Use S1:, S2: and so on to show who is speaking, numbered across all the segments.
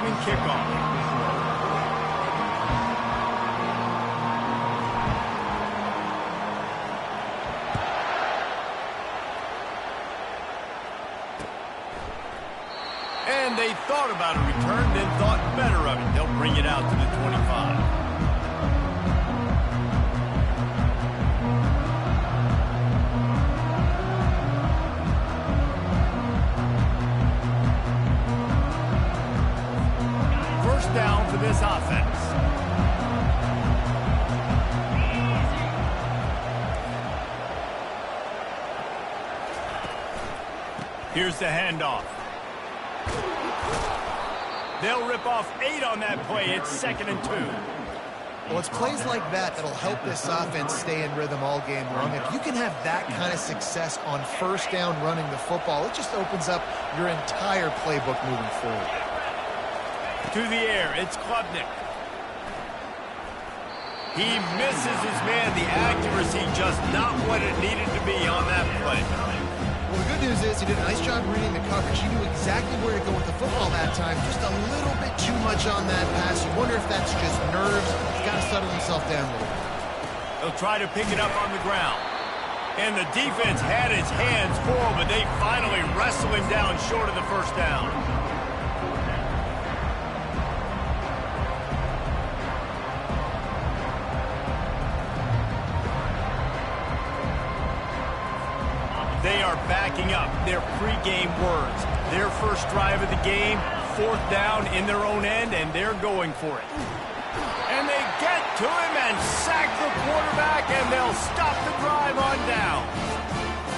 S1: incoming kickoff. And they thought about a return, then thought better of it. They'll bring it out to the 25. First down for this offense. Here's the handoff. They'll rip off 8 on that play. It's 2nd and 2.
S2: Well, it's plays like that that'll help this offense stay in rhythm all game long. If you can have that kind of success on first down running the football, it just opens up your entire playbook moving forward.
S1: To the air, it's Klubnik. He misses his man. The accuracy just not what it needed to be on that play.
S2: Well, the good news is he did a nice job reading the coverage. He knew exactly where to go with the football that time. Just a little bit too much on that pass. You wonder if that's just nerves. He's got to settle himself down a little bit.
S1: They'll try to pick it up on the ground. And the defense had his hands full, but they finally wrestle him down short of the first down. They are backing up their pregame words. Their first drive of the game, 4th down in their own end, and they're going for it. And they get to him and sack the quarterback, and they'll stop the drive on down.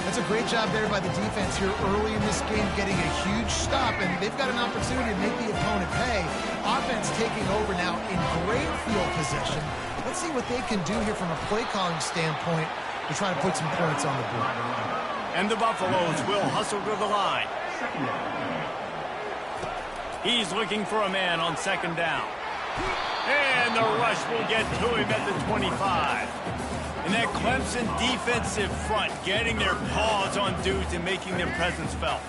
S2: That's a great job there by the defense here early in this game, getting a huge stop, and they've got an opportunity to make the opponent pay. Offense taking over now in great field position. Let's see what they can do here from a play calling standpoint to try to put some points on the board.
S1: And the Buffaloes will hustle to the line. He's looking for a man on 2nd down. And the rush will get to him at the 25. And that Clemson defensive front getting their paws on dudes and making their presence felt.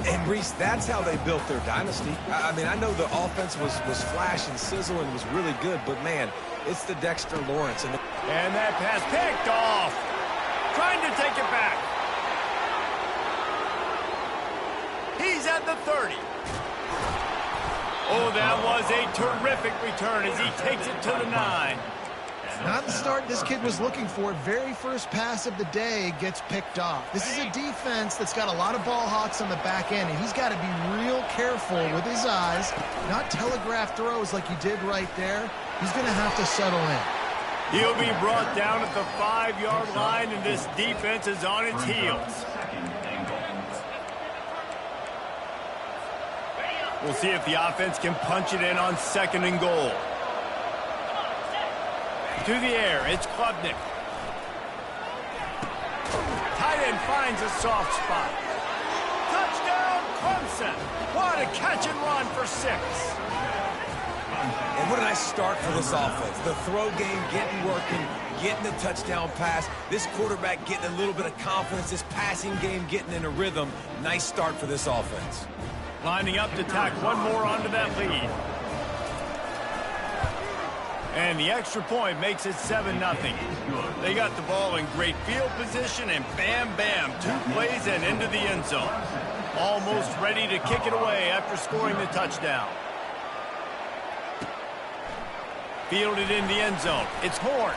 S3: And, Reese, that's how they built their dynasty. I mean, I know the offense was flash and sizzle and was really good, but, man, it's the Dexter Lawrence.
S1: And that pass picked off. Trying to take it back. He's at the 30. Oh, that was a terrific return as he takes it to the 9.
S2: Not the start this kid was looking for. Very first pass of the day gets picked off. This is a defense that's got a lot of ball hawks on the back end, and he's got to be real careful with his eyes, not telegraph throws like he did right there. He's going to have to settle in.
S1: He'll be brought down at the 5-yard line, and this defense is on its heels. We'll see if the offense can punch it in on 2nd and goal. To the air, it's Klubnik. Tight end finds a soft spot. Touchdown, Clemson. What a catch and run for 6.
S3: And what a nice start for this offense. The throw game getting working, getting the touchdown pass. This quarterback getting a little bit of confidence. This passing game getting in a rhythm. Nice start for this offense.
S1: Lining up to tack one more onto that lead. And the extra point makes it 7-0. They got the ball in great field position, and bam, bam, 2 plays and into the end zone. Almost ready to kick it away after scoring the touchdown. Fielded in the end zone. It's Horn.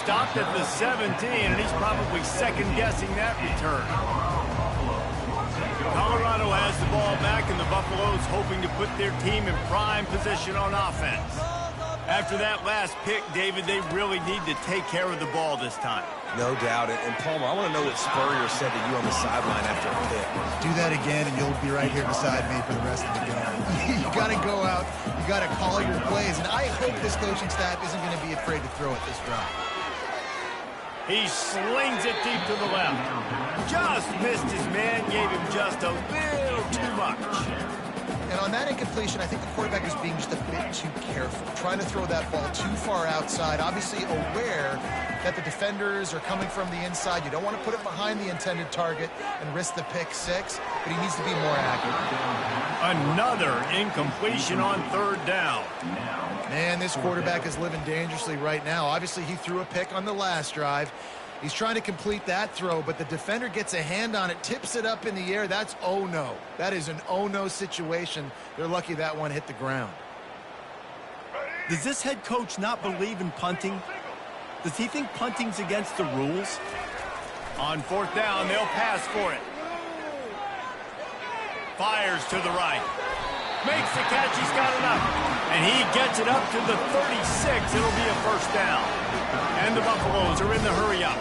S1: Stopped at the 17, and he's probably second-guessing that return. Colorado has the ball back, and the Buffaloes hoping to put their team in prime position on offense. After that last pick, David, they really need to take care of the ball this time.
S3: No doubt. And Palmer, I want to know what Spurrier said to you on the sideline after a pick.
S2: Do that again, and you'll be right here beside me for the rest of the game. You got to go out. You got to call your plays. And I hope this coaching staff isn't going to be afraid to throw it this drive.
S1: He slings it deep to the left. Just missed his man, gave him just a little too much.
S2: And I'll on that incompletion, I think the quarterback was being just a bit too careful, trying to throw that ball too far outside, obviously aware that the defenders are coming from the inside. You don't want to put it behind the intended target and risk the pick six, but he needs to be more accurate.
S1: Another incompletion on third down.
S2: Man, this quarterback is living dangerously right now. Obviously, he threw a pick on the last drive. He's trying to complete that throw, but the defender gets a hand on it, tips it up in the air. That's oh no. That is an oh no situation. They're lucky that one hit the ground.
S1: Does this head coach not believe in punting? Does he think punting's against the rules? On fourth down, they'll pass for it. Fires to the right. Makes the catch, he's got enough. And he gets it up to the 36. It'll be a first down. And the Buffaloes are in the hurry-up.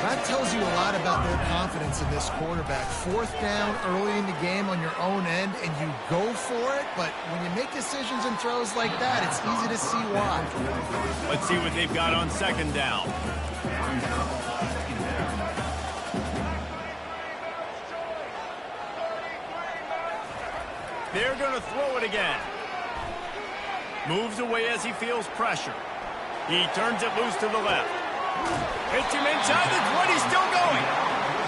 S2: That tells you a lot about their confidence in this quarterback. Fourth down early in the game on your own end, and you go for it. But when you make decisions and throws like that, it's easy to see why.
S1: Let's see what they've got on second down. They're going to throw it again. Moves away as he feels pressure. He turns it loose to the left. Hits him inside the 20, still going.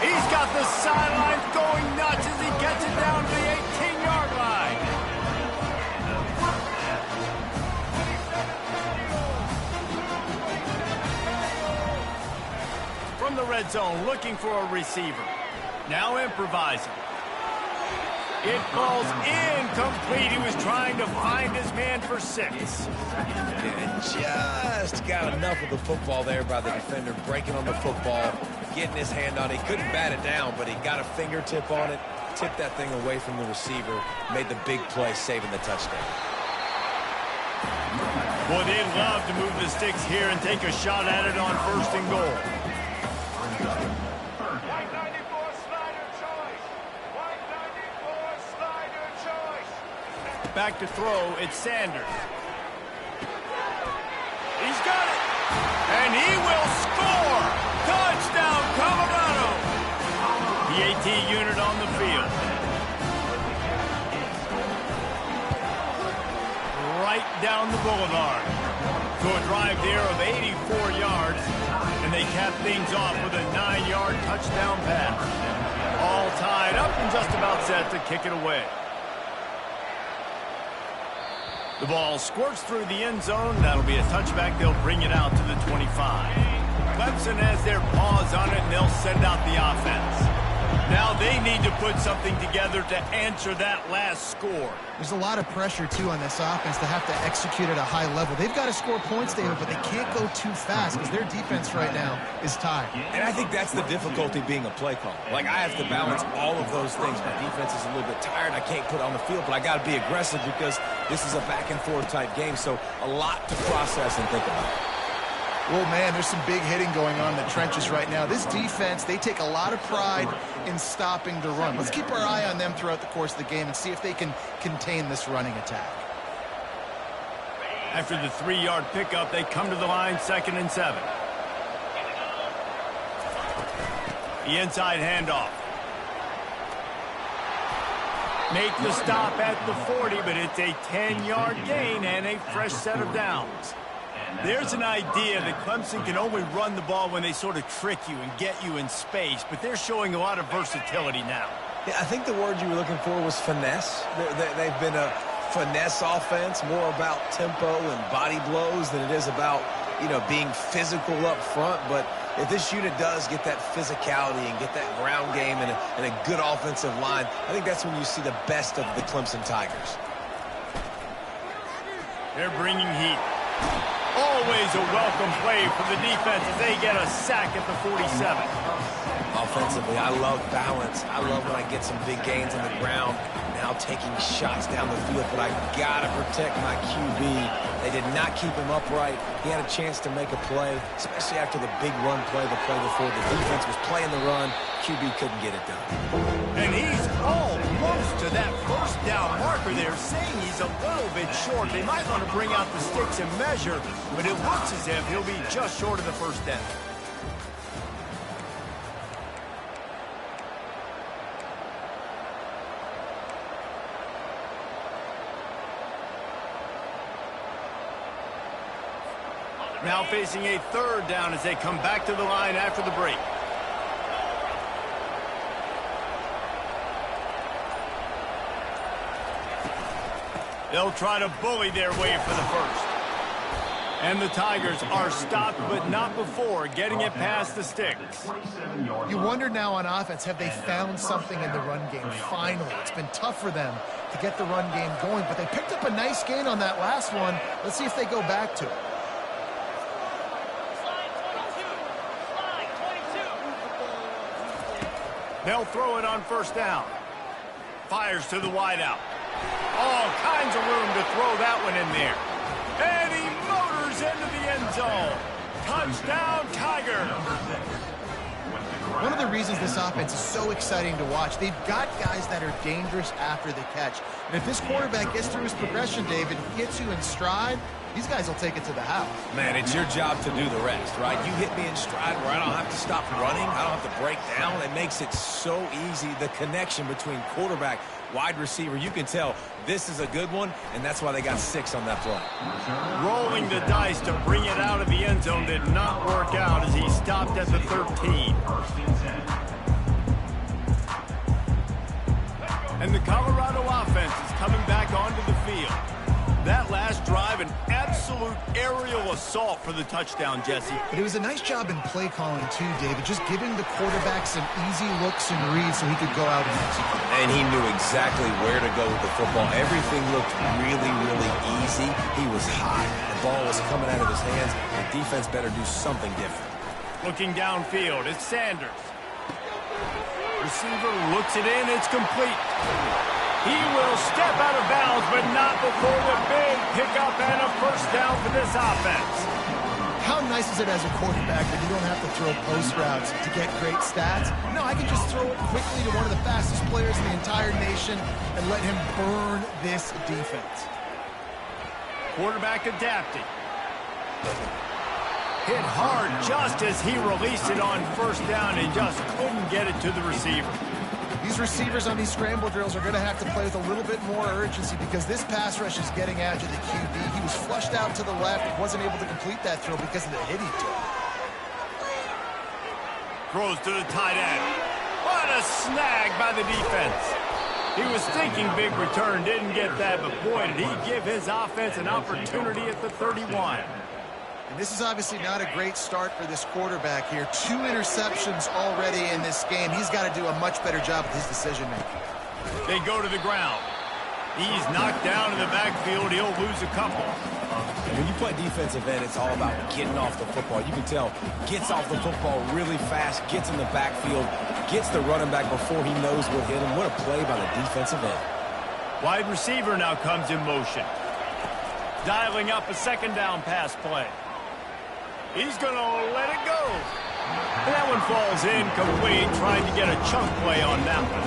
S1: He's got the sidelines going nuts as he gets it down to the 18-yard line. From the red zone, looking for a receiver. Now improvising. It falls incomplete. He was trying to find his man for 6.
S3: And just got enough of the football there by the defender, breaking on the football, getting his hand on it. He couldn't bat it down, but he got a fingertip on it, tipped that thing away from the receiver, made the big play, saving the touchdown.
S1: Boy, they'd love to move the sticks here and take a shot at it on first and goal. Back to throw, it's Sanders. He's got it! And he will score! Touchdown, Colorado! The AT unit on the field. Right down the boulevard. To a drive there of 84 yards. And they cap things off with a 9-yard touchdown pass. All tied up and just about set to kick it away. The ball squirts through the end zone. That'll be a touchback. They'll bring it out to the 25. Clemson has their paws on it, and they'll send out the offense. Now they need to put something together to answer that last score.
S2: There's a lot of pressure, too, on this offense to have to execute at a high level. They've got to score points, David, but they can't go too fast because their defense right now is tired.
S3: And I think that's the difficulty being a play caller. Like, I have to balance all of those things. My defense is a little bit tired. I can't put it on the field, but I got to be aggressive because this is a back-and-forth type game, so a lot to process and think about.
S2: Well, man, there's some big hitting going on in the trenches right now. This defense, they take a lot of pride in stopping the run. Let's keep our eye on them throughout the course of the game and see if they can contain this running attack.
S1: After the 3-yard pickup, they come to the line, 2nd and 7. The inside handoff. Make the stop at the 40, but it's a 10-yard gain and a fresh set of downs. There's an idea that Clemson can only run the ball when they sort of trick you and get you in space, but they're showing a lot of versatility now.
S3: Yeah, I think the word you were looking for was finesse. They've been a finesse offense, more about tempo and body blows than it is about, being physical up front. But if this unit does get that physicality and get that ground game and a good offensive line, I think that's when you see the best of the Clemson Tigers.
S1: They're bringing heat. Always a welcome play for the defense as they get a sack at the 47.
S3: Offensively, I love balance. I love when I get some big gains on the ground, now taking shots down the field, but I got to protect my QB. They did not keep him upright. He had a chance to make a play, especially after the big run play the play before. The defense was playing the run. QB couldn't get it done.
S1: And he's almost to that first down marker there, saying he's a little bit short. They might want to bring out the sticks and measure, but it looks as if he'll be just short of the first down. Now facing a third down as they come back to the line after the break. They'll try to bully their way for the first. And the Tigers are stopped, but not before getting it past the sticks.
S2: You wonder now on offense, have they found something in the run game? Finally, it's been tough for them to get the run game going, but they picked up a nice gain on that last one. Let's see if they go back to it.
S1: They'll throw it on first down. Fires to the wideout. All kinds of room to throw that one in there. And he motors into the end zone. Touchdown, Tiger.
S2: One of the reasons this offense is so exciting to watch, they've got guys that are dangerous after the catch. And if this quarterback gets through his progression, David, gets you in stride, these guys will take it to the house.
S3: Man, it's your job to do the rest, right? You hit me in stride where I don't have to stop running. I don't have to break down. It makes it so easy. The connection between quarterback, wide receiver, you can tell this is a good one, and that's why they got 6 on that play.
S1: Rolling the dice to bring it out of the end zone did not work out as he stopped at the 13. And the Colorado offense is coming back onto the field. That last drive, an absolute aerial assault for the touchdown, Jesse.
S2: But it was a nice job in play calling, too, David, just giving the quarterback some easy looks and reads so he could go out and execute.
S3: And he knew exactly where to go with the football. Everything looked really, really easy. He was hot. The ball was coming out of his hands. The defense better do something different.
S1: Looking downfield, it's Sanders. Receiver looks it in, it's complete. He will step out of bounds, but not before the big pickup and a first down for this offense.
S2: How nice is it as a quarterback that you don't have to throw post routes to get great stats? No, I can just throw it quickly to one of the fastest players in the entire nation and let him burn this defense.
S1: Quarterback adapting. Hit hard just as he released it on first down and just couldn't get it to the receiver.
S2: These receivers on these scramble drills are going to have to play with a little bit more urgency because this pass rush is getting after the QB. He was flushed out to the left and wasn't able to complete that throw because of the hit he took.
S1: Throws to the tight end. What a snag by the defense. He was thinking big return, didn't get that, but boy, did he give his offense an opportunity at the 31.
S2: And this is obviously not a great start for this quarterback here. 2 interceptions already in this game. He's got to do a much better job with his decision-making.
S1: They go to the ground. He's knocked down in the backfield. He'll lose a couple.
S3: When you play defensive end, it's all about getting off the football. You can tell, gets off the football really fast, gets in the backfield, gets the running back before he knows what hit him. What a play by the defensive end.
S1: Wide receiver now comes in motion. Dialing up a second down pass play. He's going to let it go. And that one falls incomplete, trying to get a chunk play on that one.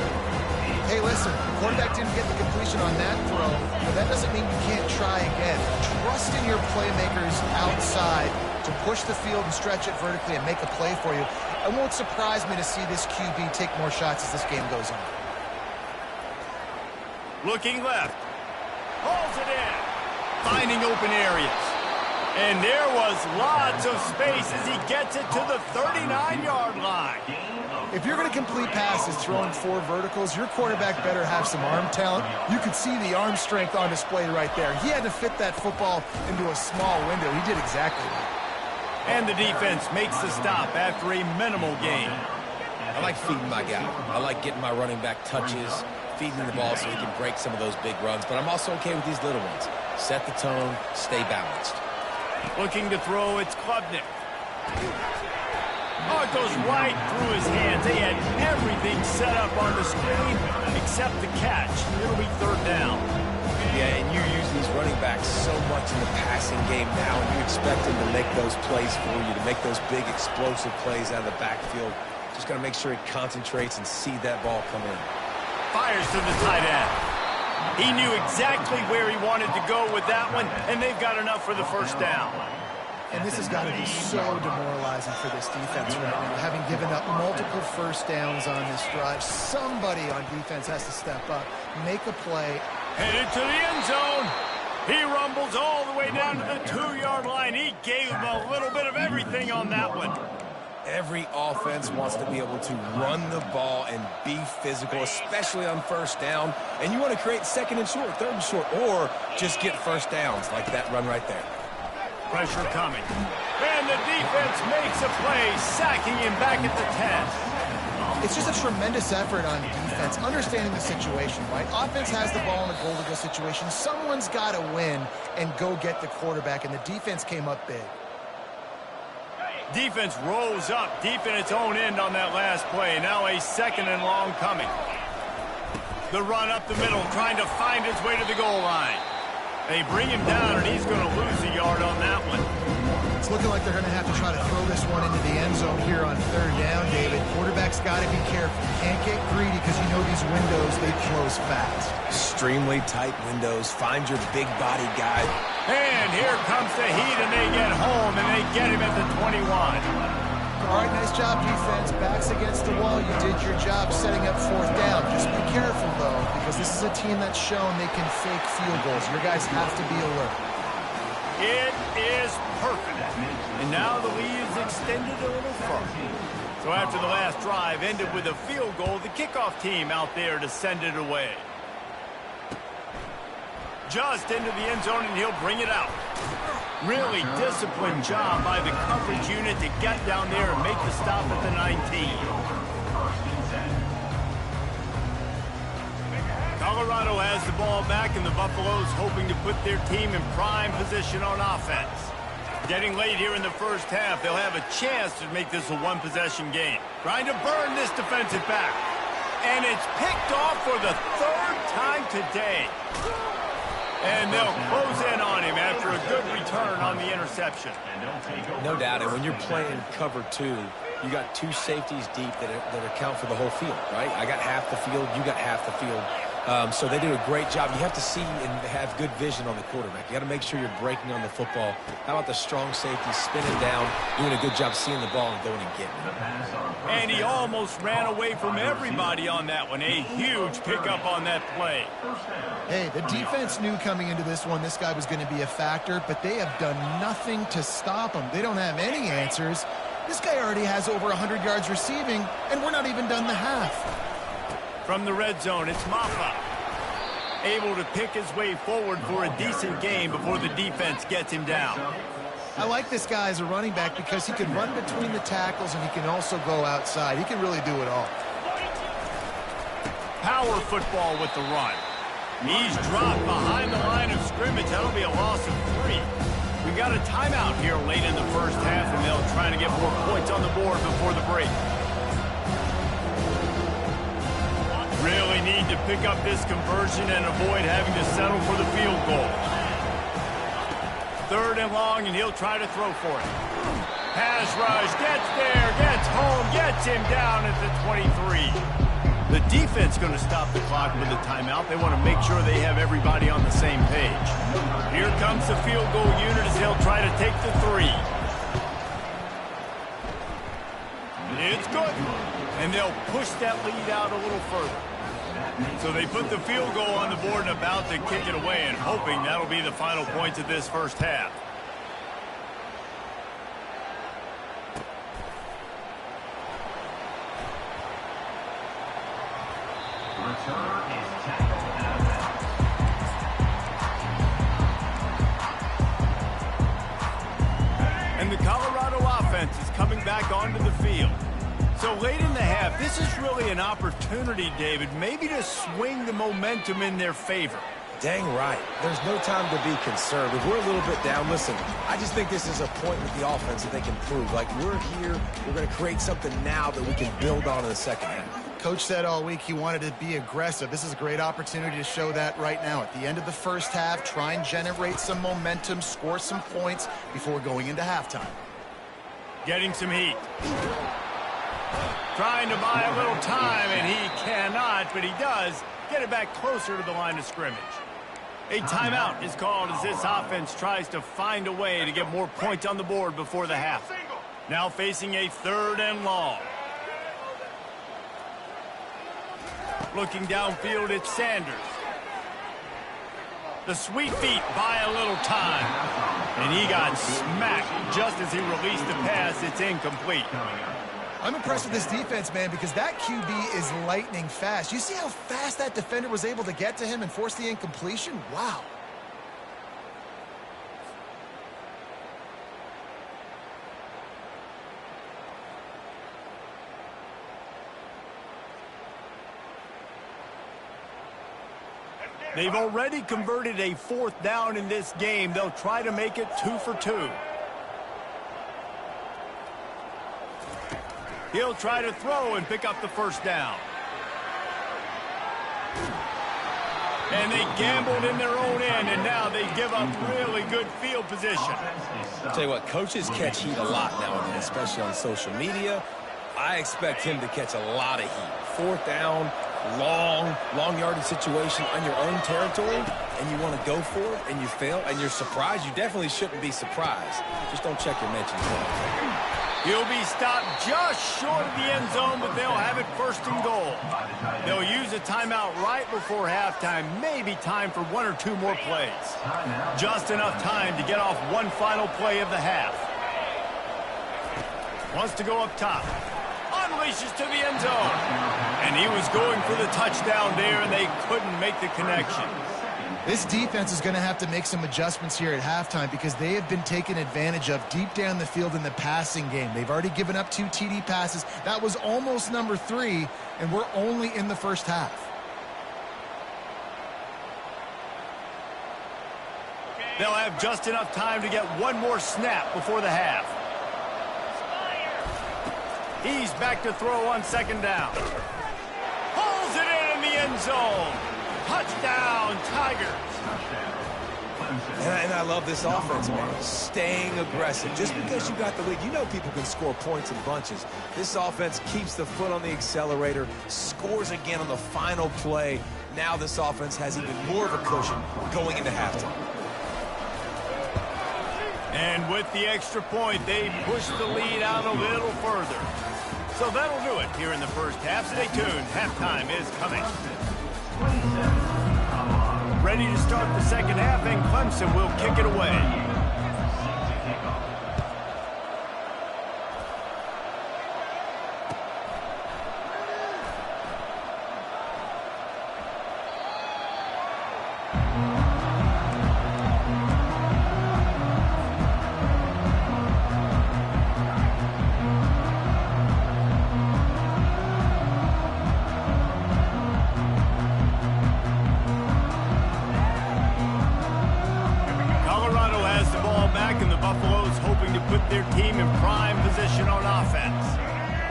S2: Hey, listen, the quarterback didn't get the completion on that throw, but that doesn't mean you can't try again. Trust in your playmakers outside to push the field and stretch it vertically and make a play for you. It won't surprise me to see this QB take more shots as this game goes on.
S1: Looking left. Hauls it in. Finding open areas. And there was lots of space as he gets it to the 39-yard line.
S2: If you're going to complete passes throwing 4 verticals, your quarterback better have some arm talent. You could see the arm strength on display right there. He had to fit that football into a small window. He did exactly that.
S1: And the defense makes the stop after a minimal gain.
S3: I like feeding my guy. I like getting my running back touches, feeding the ball so he can break some of those big runs. But I'm also okay with these little ones. Set the tone, stay balanced.
S1: Looking to throw, it's Klubnik. Oh, it goes right through his hands. They had everything set up on the screen except the catch. It'll be third down.
S3: Yeah, and you use these running backs so much in the passing game now, and you expect them to make those plays for you, to make those big explosive plays out of the backfield. Just got to make sure he concentrates and see that ball come in.
S1: Fires to the tight end. He knew exactly where he wanted to go with that one, and they've got enough for the first down.
S2: And this has got to be so demoralizing for this defense right now, having given up multiple first downs on this drive. Somebody on defense has to step up, make a play.
S1: Headed to the end zone. He rumbles all the way down to the 2-yard line. He gave him a little bit of everything on that one.
S3: Every offense wants to be able to run the ball and be physical, especially on first down. And you want to create second and short, third and short, or just get first downs like that run right there.
S1: Pressure coming. And the defense makes a play, sacking him back at the 10.
S2: It's just a tremendous effort on defense, understanding the situation, right? Offense has the ball in a goal-to-go situation. Someone's got to win and go get the quarterback, and the defense came up big.
S1: Defense rose up deep in its own end on that last play. Now a 2nd and long coming. The run up the middle, trying to find his way to the goal line. They bring him down, and he's going to lose a yard on that one.
S2: It's looking like they're going to have to try to throw this one into the end zone here on 3rd down, David. Quarterback's got to be careful. Can't get greedy because you know these windows, they close fast.
S3: Extremely tight windows. Find your big body guy.
S1: And here comes the heat, and they get home, and they get him at the 21.
S2: All right, nice job, defense. Backs against the wall. You did your job setting up 4th down. Just be careful, though, because this is a team that's shown they can fake field goals. Your guys have to be alert.
S1: It is perfect. And now the lead is extended a little further. So after the last drive ended with a field goal, the kickoff team out there to send it away. Just into the end zone, and he'll bring it out. Really disciplined job by the coverage unit to get down there and make the stop at the 19. Colorado has the ball back, and the Buffaloes hoping to put their team in prime position on offense. Getting late here in the first half, they'll have a chance to make this a one-possession game. Trying to burn this defensive back. And it's picked off for the 3rd time today. And they'll close in on him after a good return on the interception.
S3: No doubt, and when you're playing cover 2, you got 2 safeties deep that account for the whole field, right? I got half the field, you got half the field. So they do a great job. You have to see and have good vision on the quarterback. You got to make sure you're breaking on the football. How about the strong safety spinning down, doing a good job seeing the ball and going and getting it.
S1: And he almost ran away from everybody on that one. A huge pickup on that play.
S2: Hey, the defense knew coming into this one this guy was going to be a factor, but they have done nothing to stop him. They don't have any answers. This guy already has over 100 yards receiving, and we're not even done the half.
S1: From the red zone, it's Maffa. Able to pick his way forward for a decent game before the defense gets him down.
S2: I like this guy as a running back because he can run between the tackles and he can also go outside. He can really do it all.
S1: Power football with the run. He's dropped behind the line of scrimmage. That'll be a loss of 3. We've got a timeout here late in the first half, and they'll try to get more points on the board before the break. Really need to pick up this conversion and avoid having to settle for the field goal. 3rd and long, and he'll try to throw for it. Pass rush, gets there, gets home, gets him down at the 23. The defense going to stop the clock with a timeout. They want to make sure they have everybody on the same page. Here comes the field goal unit as they'll try to take the 3. It's good. And they'll push that lead out a little further. So they put the field goal on the board and about to kick it away, and hoping that'll be the final points of this first half. And the Colorado offense is coming back onto the field. So late in the half, this is really an opportunity, David, maybe to swing the momentum in their favor.
S3: Dang right. There's no time to be concerned. If we're a little bit down, listen, I just think this is a point with the offense that they can prove. Like, we're here, we're going to create something now that we can build on in the second half.
S2: Coach said all week he wanted to be aggressive. This is a great opportunity to show that right now. At the end of the first half, try and generate some momentum, score some points before going into halftime.
S1: Getting some heat. Trying to buy a little time, and he cannot, but he does get it back closer to the line of scrimmage. A timeout is called as this offense tries to find a way to get more points on the board before the half. Now facing a 3rd and long. Looking downfield, it's Sanders. The sweet feet buy a little time. And he got smacked just as he released the pass. It's incomplete.
S2: I'm impressed with this defense, man, because that QB is lightning fast. You see how fast that defender was able to get to him and force the incompletion? Wow.
S1: They've already converted a 4th down in this game. They'll try to make it 2 for 2. He'll try to throw and pick up the 1st down. And they gambled in their own end, and now they give up really good field position.
S3: I'll tell you what, coaches catch heat a lot nowadays, especially on social media. I expect him to catch a lot of heat. 4th down, long yardage situation on your own territory, and you want to go for it, and you fail, and you're surprised. You definitely shouldn't be surprised. Just don't check your mentions.
S1: He'll be stopped just short of the end zone, but they'll have it 1st and goal. They'll use a timeout right before halftime, maybe time for 1 or 2 more plays. Just enough time to get off one final play of the half. Wants to go up top. Unleashes to the end zone. And he was going for the touchdown there, and they couldn't make the connection.
S2: This defense is going to have to make some adjustments here at halftime because they have been taken advantage of deep down the field in the passing game. They've already given up 2 TD passes. That was almost number 3, and we're only in the first half.
S1: They'll have just enough time to get one more snap before the half. He's back to throw on 2nd down. Pulls it in the end zone. Touchdown, Tigers.
S3: And I love this offense, man. Staying aggressive. Just because you got the lead, you know people can score points in bunches. This offense keeps the foot on the accelerator, scores again on the final play. Now this offense has even more of a cushion going into halftime.
S1: And with the extra point, they push the lead out a little further. So that'll do it here in the first half. Stay tuned. Halftime is coming. Ready to start the second half, and Clemson will kick it away.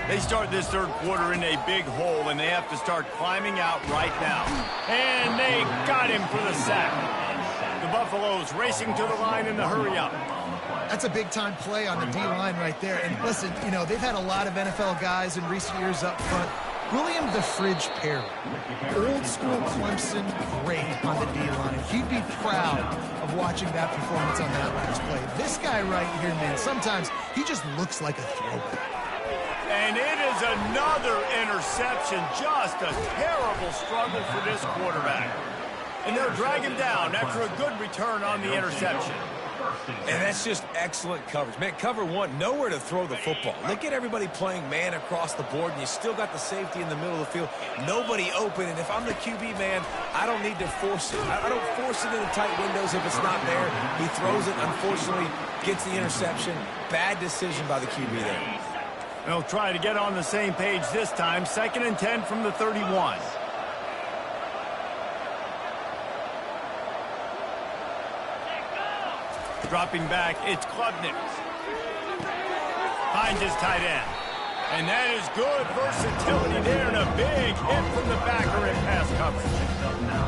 S1: They start this third quarter in a big hole, and they have to start climbing out right now. And they got him for the sack. The Buffaloes racing to the line in the hurry-up.
S2: That's a big-time play on the D-line right there. And listen, you know, they've had a lot of NFL guys in recent years up front. William the Fridge Perry, old-school Clemson, great on the D-line. He'd be proud of watching that performance on that last play. This guy right here, man, sometimes he just looks like a throwback.
S1: And it is another interception. Just a terrible struggle for this quarterback. And they'll drag him down after a good return on the interception.
S3: And that's just excellent coverage. Man, cover one, nowhere to throw the football. Look at everybody playing man across the board, and you still got the safety in the middle of the field. Nobody open, and if I'm the QB, man, I don't need to force it. I don't force it into tight windows if it's not there. He throws it, unfortunately, gets the interception. Bad decision by the QB there.
S1: They'll try to get on the same page this time. 2nd and 10 from the 31. Dropping back, it's Klubnik. Finds his tight end. And that is good versatility there, and a big hit from the backer in pass coverage.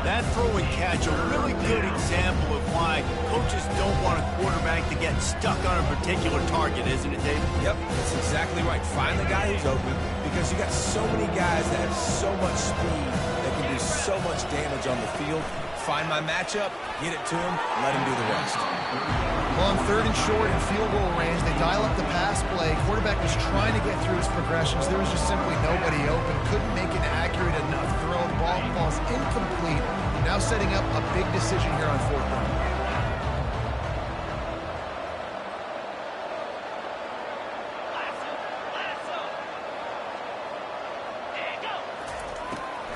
S1: That throw and catch, a really good example of why coaches don't want a quarterback to get stuck on a particular target, isn't it, David?
S3: Yep, that's exactly right. Find the guy who's open, because you got so many guys that have so much speed that can do so much damage on the field. Find my matchup, get it to him, let him do the rest.
S2: Well, on 3rd and short and field goal range, they dial up the pass play. Quarterback was trying to get through his progressions. There was just simply nobody open. Couldn't make an accurate enough throw. The ball falls incomplete now setting up a big decision here on 4th down.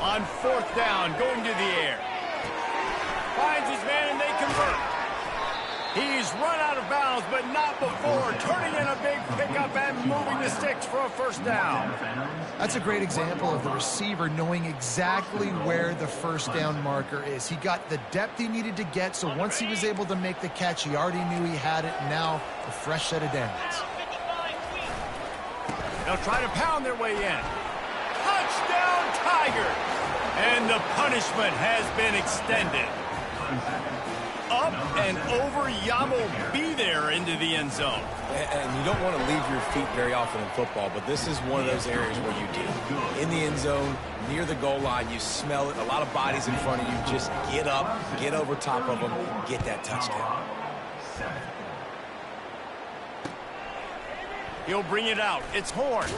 S1: On 4th down, going to the air. Finds his man and they convert. He's run out of bounds, but not before turning in a big pickup and moving the sticks for a 1st down.
S2: That's a great example of the receiver knowing exactly where the 1st down marker is. He got the depth he needed to get, so once he was able to make the catch, he already knew he had it, and now a fresh set of downs.
S1: They'll try to pound their way in. Touchdown, Tiger! And the punishment has been extended. Up and over, Yamo be there into the end zone.
S3: And you don't want to leave your feet very often in football, but this is one of those areas where you do. In the end zone, near the goal line, you smell it. A lot of bodies in front of you. Just get up, get over top of them, get that touchdown.
S1: He'll bring it out. It's Horn.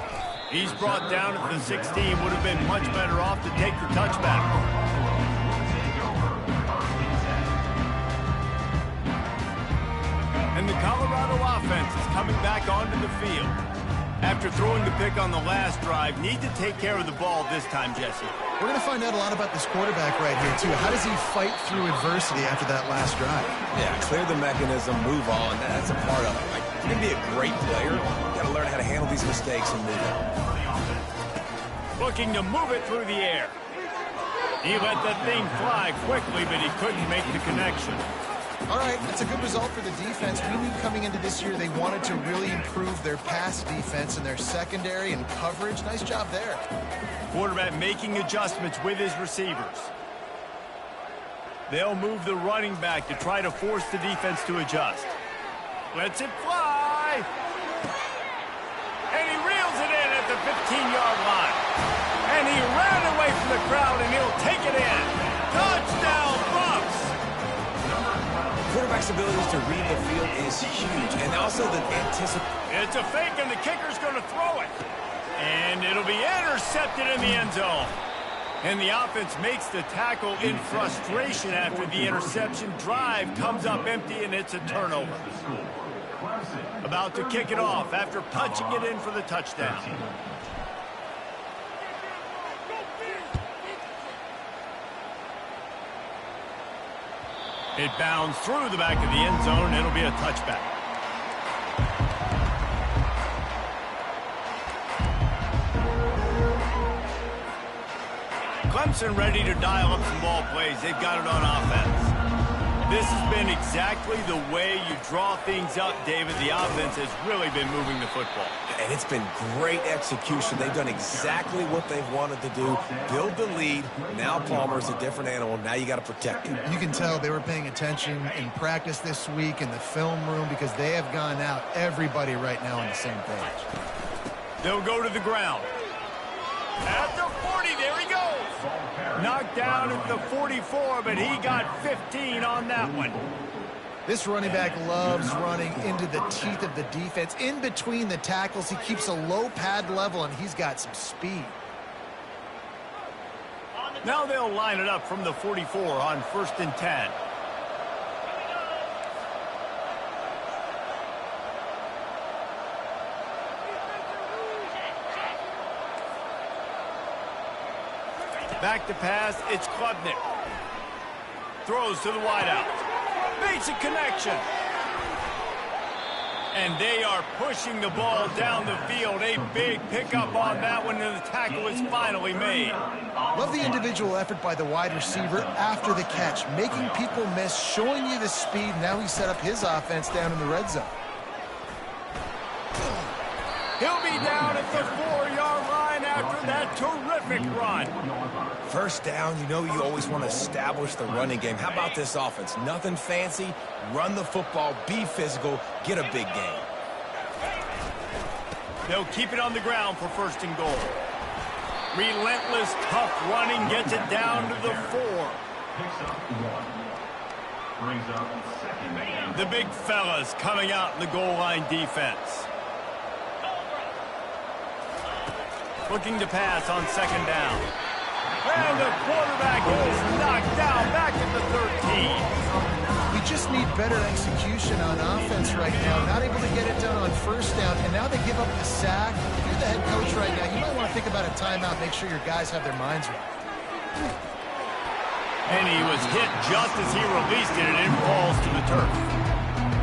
S1: He's brought down at the 16. Would have been much better off to take the touchback. And the Colorado offense is coming back onto the field. After throwing the pick on the last drive, need to take care of the ball this time, Jesse.
S2: We're going to find out a lot about this quarterback right here, too. How does he fight through adversity after that last drive?
S3: Yeah, clear the mechanism, move on. That's a part of it. Like, you're going to be a great player. You got to learn how to handle these mistakes and move on.
S1: Looking to move it through the air. He let that thing fly quickly, but he couldn't make the connection.
S2: All right, that's a good result for the defense. We knew coming into this year they wanted to really improve their pass defense and their secondary and coverage. Nice job there.
S1: Quarterback making adjustments with his receivers. They'll move the running back to try to force the defense to adjust. Lets it fly. And he reels it in at the 15-yard line. And he ran away from the crowd, and he'll take it in. Touchdown, Bucks!
S3: Quarterback's ability to read the field is huge, and also the anticipation.
S1: It's a fake, and the kicker's going to throw it. And it'll be intercepted in the end zone. And the offense makes the tackle in frustration after the interception. Drive comes up empty, and it's a turnover. About to kick it off after punching it in for the touchdown. It bounds through the back of the end zone. It'll be a touchback. Clemson ready to dial up some ball plays. They've got it on offense. This has been exactly the way you draw things up, David. The offense has really been moving the football.
S3: And it's been great execution. They've done exactly what they've wanted to do. Build the lead. Now Palmer's a different animal. Now you got to protect him.
S2: You can tell they were paying attention in practice this week in the film room because they have gone out, everybody right now on the same page.
S1: They'll go to the ground. At the 40, there he goes. Knocked down at the 44, but he got 15 on that one.
S2: This running back loves running into the teeth of the defense. In between the tackles, he keeps a low pad level, and he's got some speed.
S1: Now they'll line it up from the 44 on 1st and 10. Back to pass, it's Klubnik. Throws to the wideout. Basic connection. And they are pushing the ball down the field. A big pickup on that one, and the tackle is finally made.
S2: Love the individual effort by the wide receiver after the catch, making people miss, showing you the speed. Now he set up his offense down in the red zone.
S1: He'll be down at the 4-yard line after that terrific run.
S3: 1st down, you know you always want to establish the running game. How about this offense? Nothing fancy. Run the football, be physical, get a big gain.
S1: They'll keep it on the ground for 1st and goal. Relentless, tough running gets it down to the 4. The big fellas coming out in the goal line defense. Looking to pass on 2nd down. And the quarterback is knocked down back at the 13.
S2: We just need better execution on offense right now. Not able to get it done on first down, and now they give up the sack. If you're the head coach right now, you might want to think about a timeout, make sure your guys have their minds right.
S1: And he was hit just as he released it, and it falls to the turf.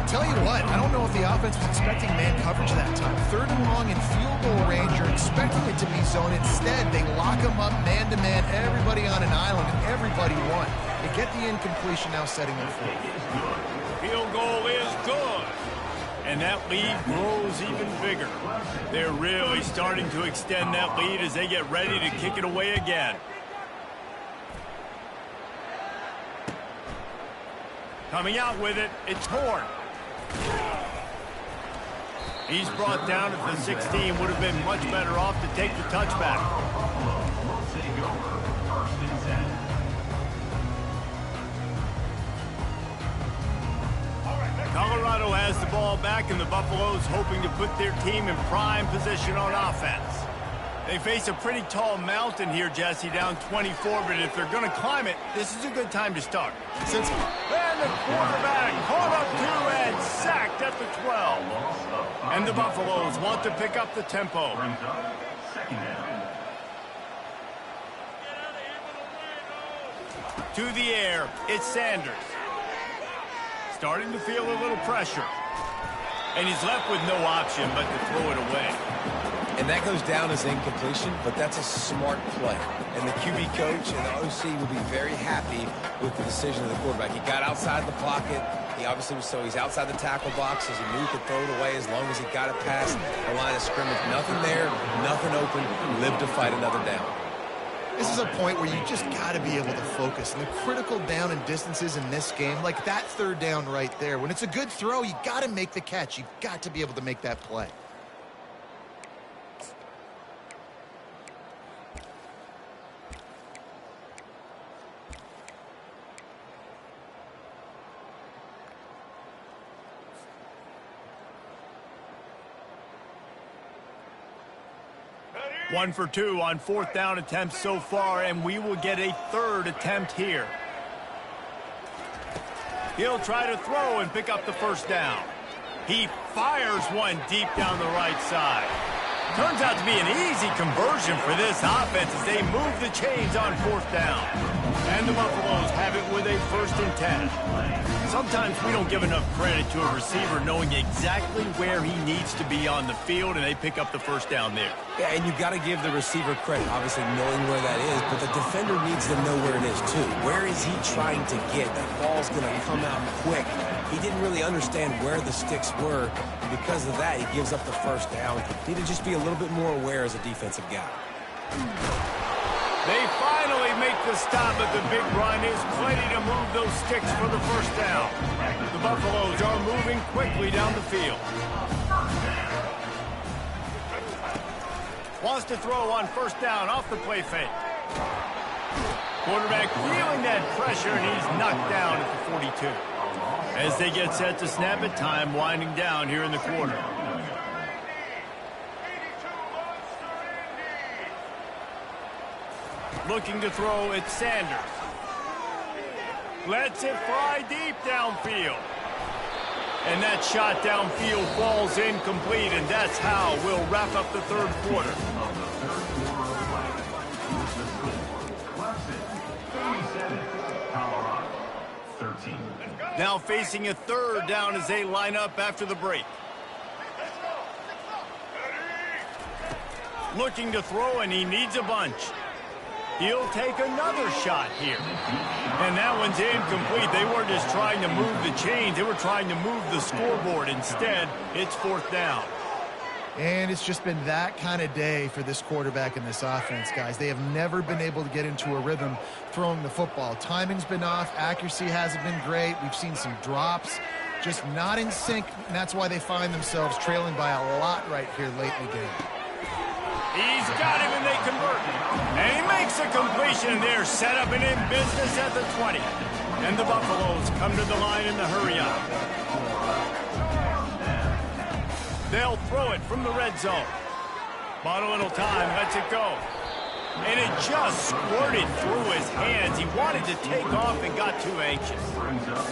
S2: Tell you what, I don't know if the offense was expecting man coverage that time. 3rd and long in field goal range, you're expecting it to be zone. Instead, they lock them up man-to-man, everybody on an island, and everybody won. They get the incompletion, now setting them free.
S1: Field goal is good. And that lead grows even bigger. They're really starting to extend that lead as they get ready to kick it away again. Coming out with it, it's Horn. He's brought down at the 16. Would have been much better off to take the touchback. Colorado has the ball back, and the Buffaloes hoping to put their team in prime position on offense. They face a pretty tall mountain here, Jesse, down 24, but if they're going to climb it, this is a good time to start. And the quarterback caught up to and sacked at the 12. And the Buffaloes want to pick up the tempo. To the air, it's Sanders. Starting to feel a little pressure. And he's left with no option but to throw it away.
S3: And that goes down as incompletion, but that's a smart play. And the QB coach and the OC will be very happy with the decision of the quarterback. He got outside the pocket. He obviously was, so he's outside the tackle box as he knew he could throw it away as long as he got it past the line of scrimmage. Nothing there, nothing open, lived to fight another down.
S2: This is a point where you just got to be able to focus. And the critical down and distances in this game, like that 3rd down right there, when it's a good throw, you got to make the catch. You've got to be able to make that play.
S1: One for 2 on 4th down attempts so far, and we will get a 3rd attempt here. He'll try to throw and pick up the first down. He fires one deep down the right side. Turns out to be an easy conversion for this offense as they move the chains on 4th down. And the Buffaloes have it with a 1st and 10. Sometimes we don't give enough credit to a receiver knowing exactly where he needs to be on the field, and they pick up the first down there.
S3: Yeah, and you got to give the receiver credit, obviously knowing where that is, but the defender needs to know where it is too. Where is he trying to get? That ball's going to come out quick. He didn't really understand where the sticks were, and because of that, he gives up the first down. Need to just be a little bit more aware as a defensive guy.
S1: They finally make the stop, but the big run is plenty to move those sticks for the first down. The Buffaloes are moving quickly down the field. Wants to throw on 1st down off the play fake. Quarterback feeling that pressure, and he's knocked down at the 42. As they get set to snap it, time winding down here in the quarter. Looking to throw, it's Sanders. Lets it fly deep downfield. And that shot downfield falls incomplete, and that's how we'll wrap up the 3rd quarter. Now facing a 3rd down as they line up after the break. Looking to throw, and he needs a bunch. He'll take another shot here. And that one's incomplete. They weren't just trying to move the chains. They were trying to move the scoreboard. Instead, it's 4th down.
S2: And it's just been that kind of day for this quarterback and this offense, guys. They have never been able to get into a rhythm throwing the football. Timing's been off. Accuracy hasn't been great. We've seen some drops. Just not in sync, and that's why they find themselves trailing by a lot right here late in the game.
S1: He's got him, and they convert. And he makes a completion there, set up and in business at the 20. And the Buffaloes come to the line in the hurry-up. They'll throw it from the red zone. Bought a little time, lets it go. And it just squirted through his hands. He wanted to take off and got too anxious.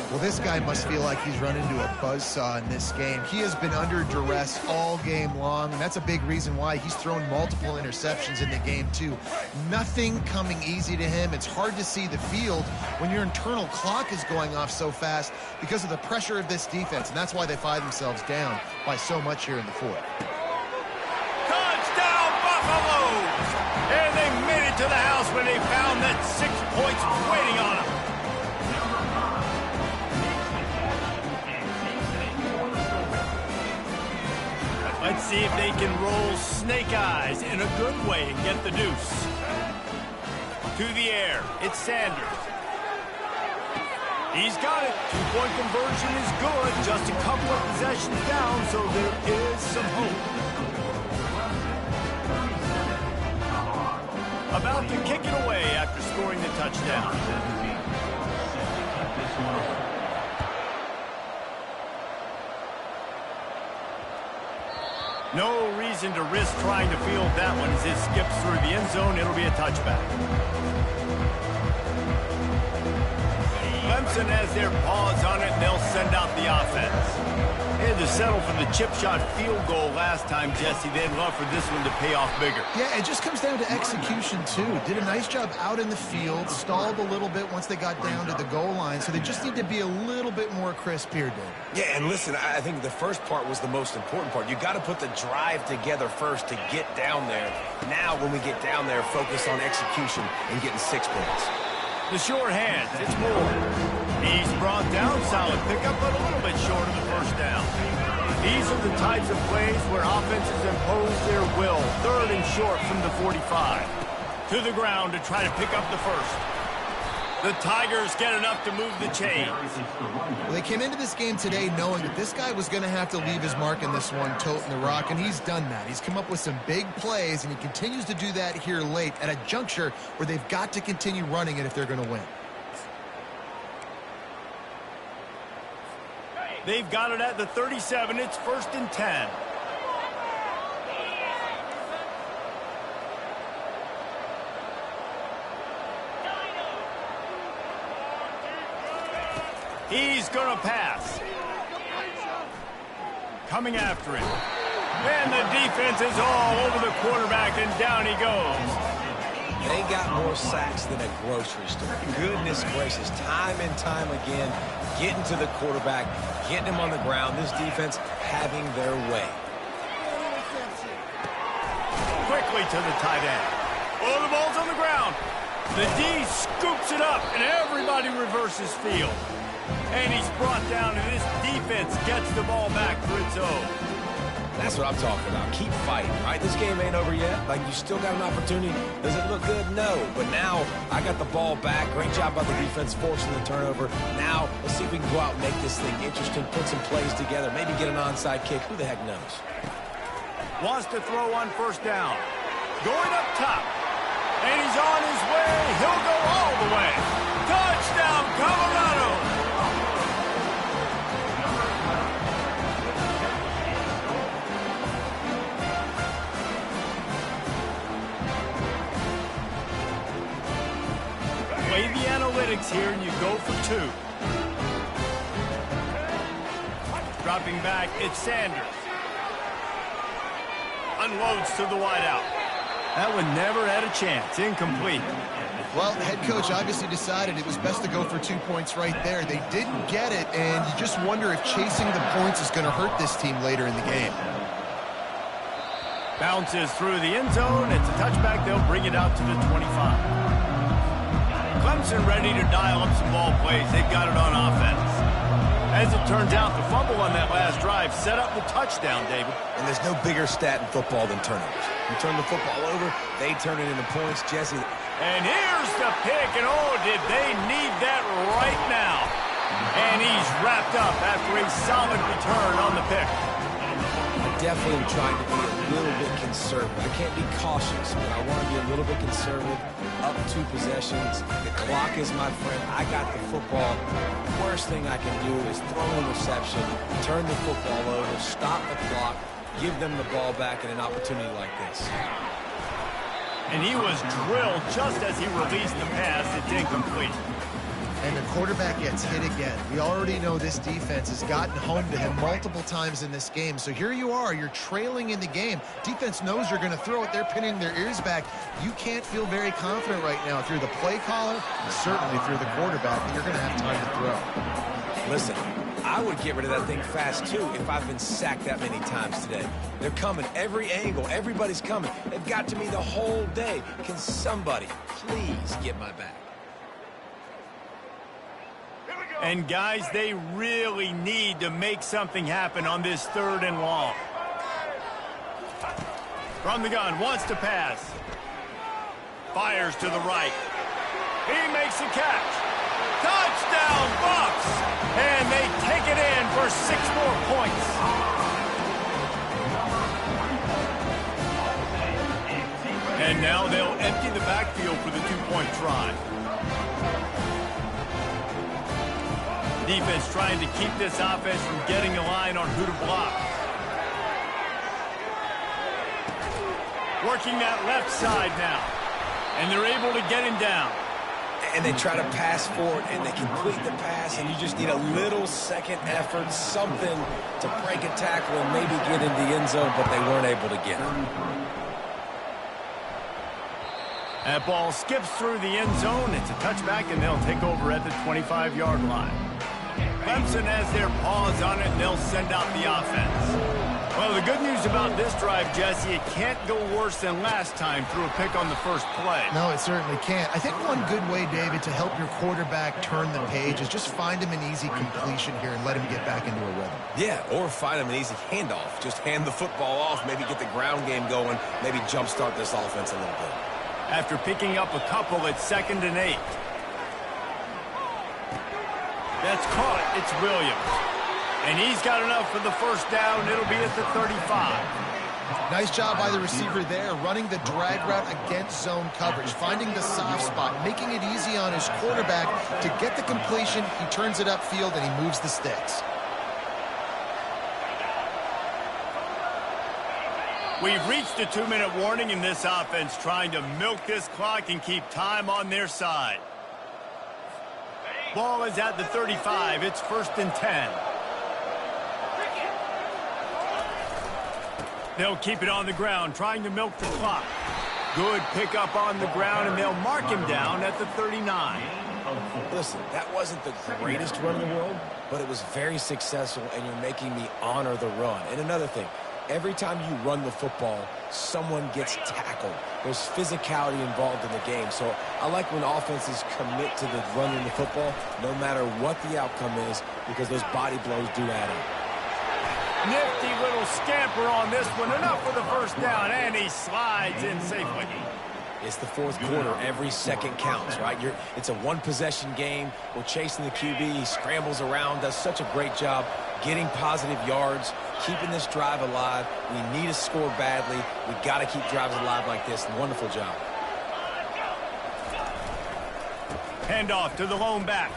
S2: Well, this guy must feel like he's run into a buzzsaw in this game. He has been under duress all game long, and that's a big reason why he's thrown multiple interceptions in the game, too. Nothing coming easy to him. It's hard to see the field when your internal clock is going off so fast because of the pressure of this defense, and that's why they find themselves down by so much here in the fourth.
S1: Touchdown, Buffaloes! And they made it to the house when they found that 6 points waiting on them. Let's see if they can roll snake eyes in a good way and get the deuce. To the air, it's Sanders. He's got it. 2-point conversion is good. Just a couple of possessions down, so there is some hope. About to kick it away after scoring the touchdown. No reason to risk trying to field that one as it skips through the end zone. It'll be a touchback. Clemson has their paws on it, and they'll send out the offense. They had to settle for the chip shot field goal last time, Jesse. They'd love for this one to pay off bigger.
S2: Yeah, it just comes down to execution, too. Did a nice job out in the field, stalled a little bit once they got down to the goal line, so they just need to be a little bit more crisp here, Dave.
S3: Yeah, and listen, I think the first part was the most important part. You got to put the drive together first to get down there. Now, when we get down there, focus on execution and getting 6 points.
S1: The short hands, it's Moore. He's brought down, solid pickup, but a little bit short of the first down. These are the types of plays where offenses impose their will. 3rd and short from the 45. To the ground to try to pick up the first. The Tigers get enough to move the chains.
S2: Well, they came into this game today knowing that this guy was going to have to leave his mark in this one, toting the rock, and he's done that. He's come up with some big plays, and he continues to do that here late at a juncture where they've got to continue running it if they're going to win.
S1: They've got it at the 37. It's 1st and 10. He's going to pass. Coming after him. And the defense is all over the quarterback, and down he goes.
S3: They got more sacks than a grocery store. Goodness gracious, time and time again, getting to the quarterback, getting him on the ground. This defense having their way.
S1: Quickly to the tight end. Oh, the ball's on the ground. The D scoops it up, and everybody reverses field. And he's brought down, and this defense gets the ball back for its own.
S3: That's what I'm talking about. Keep fighting, right? This game ain't over yet. Like, you still got an opportunity. Does it look good? No. But now, I got the ball back. Great job by the defense forcing the turnover. Now, let's see if we can go out and make this thing interesting, put some plays together, maybe get an onside kick. Who the heck knows?
S1: Wants to throw on 1st down. Going up top. And he's on his way. He'll go all the way. Touchdown, Colorado! Play the analytics here, and you go for 2. Dropping back, it's Sanders. Unloads to the wideout. That one never had a chance. Incomplete.
S2: Well, the head coach obviously decided it was best to go for 2 points right there. They didn't get it, and you just wonder if chasing the points is going to hurt this team later in the game.
S1: Bounces through the end zone. It's a touchback. They'll bring it out to the 25. Clemson ready to dial up some ball plays. They've got it on offense. As it turns out, the fumble on that last drive set up the touchdown, David.
S3: And there's no bigger stat in football than turnovers. You turn the football over, they turn it into points. Jesse.
S1: And here's the pick, and oh, did they need that right now. And he's wrapped up after a solid return on the pick.
S3: Definitely trying to be a little bit conservative. I can't be cautious, but I want to be a little bit conservative. Up 2 possessions. The clock is my friend. I got the football. Worst thing I can do is throw an interception, turn the football over, stop the clock, give them the ball back in an opportunity like this.
S1: And he was drilled just as he released the pass. It's incomplete.
S2: And the quarterback gets hit again. We already know this defense has gotten home to him multiple times in this game. So here you are, you're trailing in the game. Defense knows you're going to throw it. They're pinning their ears back. You can't feel very confident right now if you're the play caller, and certainly if you're the quarterback, that you're going to have time to throw.
S3: Listen, I would get rid of that thing fast, too, if I've been sacked that many times today. They're coming every angle. Everybody's coming. They've got to me the whole day. Can somebody please get my back?
S1: And, guys, they really need to make something happen on this 3rd and long. From the gun, wants to pass. Fires to the right. He makes a catch. Touchdown, Bucks! And they take it in for 6 more points. And now they'll empty the backfield for the 2-point try. Defense trying to keep this offense from getting a line on who to block. Working that left side now. And they're able to get him down.
S3: And they try to pass forward, and they complete the pass, and you just need a little second effort, something to break a tackle and maybe get into the end zone, but they weren't able to get it.
S1: That ball skips through the end zone. It's a touchback, and they'll take over at the 25-yard line. Clemson has their paws on it, and they'll send out the offense. Well, the good news about this drive, Jesse, it can't go worse than last time through a pick on the first play.
S2: No, it certainly can't. I think one good way, David, to help your quarterback turn the page is just find him an easy completion here and let him get back into a rhythm.
S3: Yeah, or find him an easy handoff. Just hand the football off, maybe get the ground game going, maybe jumpstart this offense a little bit.
S1: After picking up a couple, it's 2nd and 8. That's caught. It's Williams. And he's got enough for the first down. It'll be at the 35.
S2: Nice job by the receiver there, running the drag route against zone coverage, finding the soft spot, making it easy on his quarterback to get the completion. He turns it upfield, and he moves the sticks.
S1: We've reached a 2-minute warning in this offense, trying to milk this clock and keep time on their side. Ball is at the 35. It's 1st and 10. They'll keep it on the ground, trying to milk the clock. Good pickup on the ground, and they'll mark him down at the 39.
S3: Listen, that wasn't the greatest run in the world, but it was very successful, and you're making me honor the run. And another thing, every time you run the football, someone gets tackled. There's physicality involved in the game. So I like when offenses commit to the running the football, no matter what the outcome is, because those body blows do add up.
S1: Nifty little scamper on this one. Enough for the first down, and he slides in safely.
S3: It's the 4th quarter. Every second counts, right? It's a one-possession game. We're chasing the QB. He scrambles around, does such a great job getting positive yards, keeping this drive alive. We need to score badly. We got to keep drives alive like this. Wonderful job.
S1: Handoff to the lone back.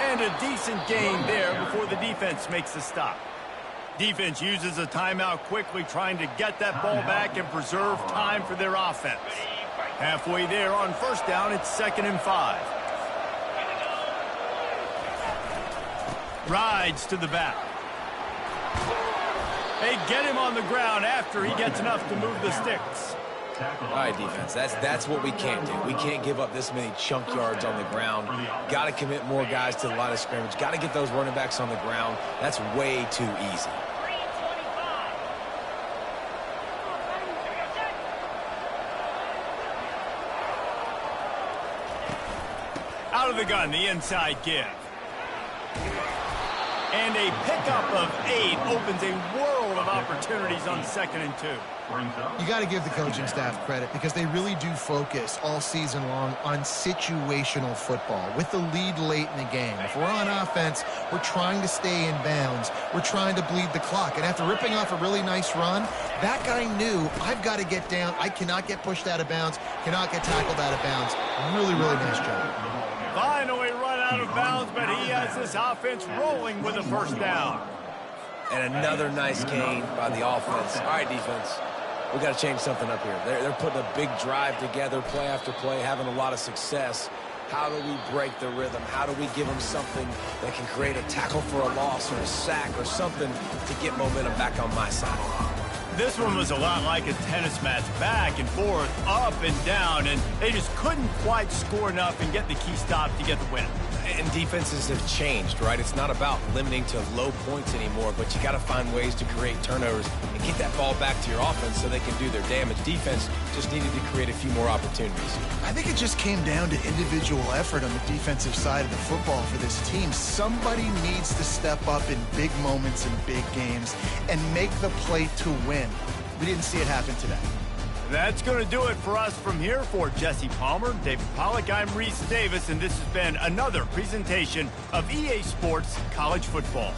S1: And a decent gain there before the defense makes the stop. Defense uses a timeout quickly, trying to get that ball back and preserve time for their offense. Halfway there on first down, it's 2nd and 5. Rides to the back. They get him on the ground after he gets enough to move the sticks.
S3: All right, defense, that's what we can't do. We can't give up this many chunk yards on the ground. Got to commit more guys to the line of scrimmage. Got to get those running backs on the ground. That's way too easy.
S1: Out of the gun, the inside give. And a pickup of 8 opens a world of opportunities on 2nd and 2.
S2: You got to give the coaching staff credit because they really do focus all season long on situational football with the lead late in the game. If we're on offense, we're trying to stay in bounds. We're trying to bleed the clock. And after ripping off a really nice run, that guy knew, I've got to get down. I cannot get pushed out of bounds, cannot get tackled out of bounds. Really, really nice job.
S1: Finally run out of bounds, but he has this offense rolling with a first down.
S3: And another nice gain by the offense. All right, defense. we got to change something up here. They're putting a big drive together, play after play, having a lot of success. How do we break the rhythm? How do we give them something that can create a tackle for a loss or a sack or something to get momentum back on my side?
S1: This one was a lot like a tennis match, back and forth, up and down, and they just couldn't quite score enough and get the key stop to get the win.
S3: And defenses have changed, right? It's not about limiting to low points anymore, but you got to find ways to create turnovers and get that ball back to your offense so they can do their damage. Defense just needed to create a few more opportunities.
S2: I think it just came down to individual effort on the defensive side of the football for this team. Somebody needs to step up in big moments in big games and make the play to win. We didn't see it happen today.
S1: That's going to do it for us from here. For Jesse Palmer, David Pollack, I'm Reese Davis, and this has been another presentation of EA Sports College Football.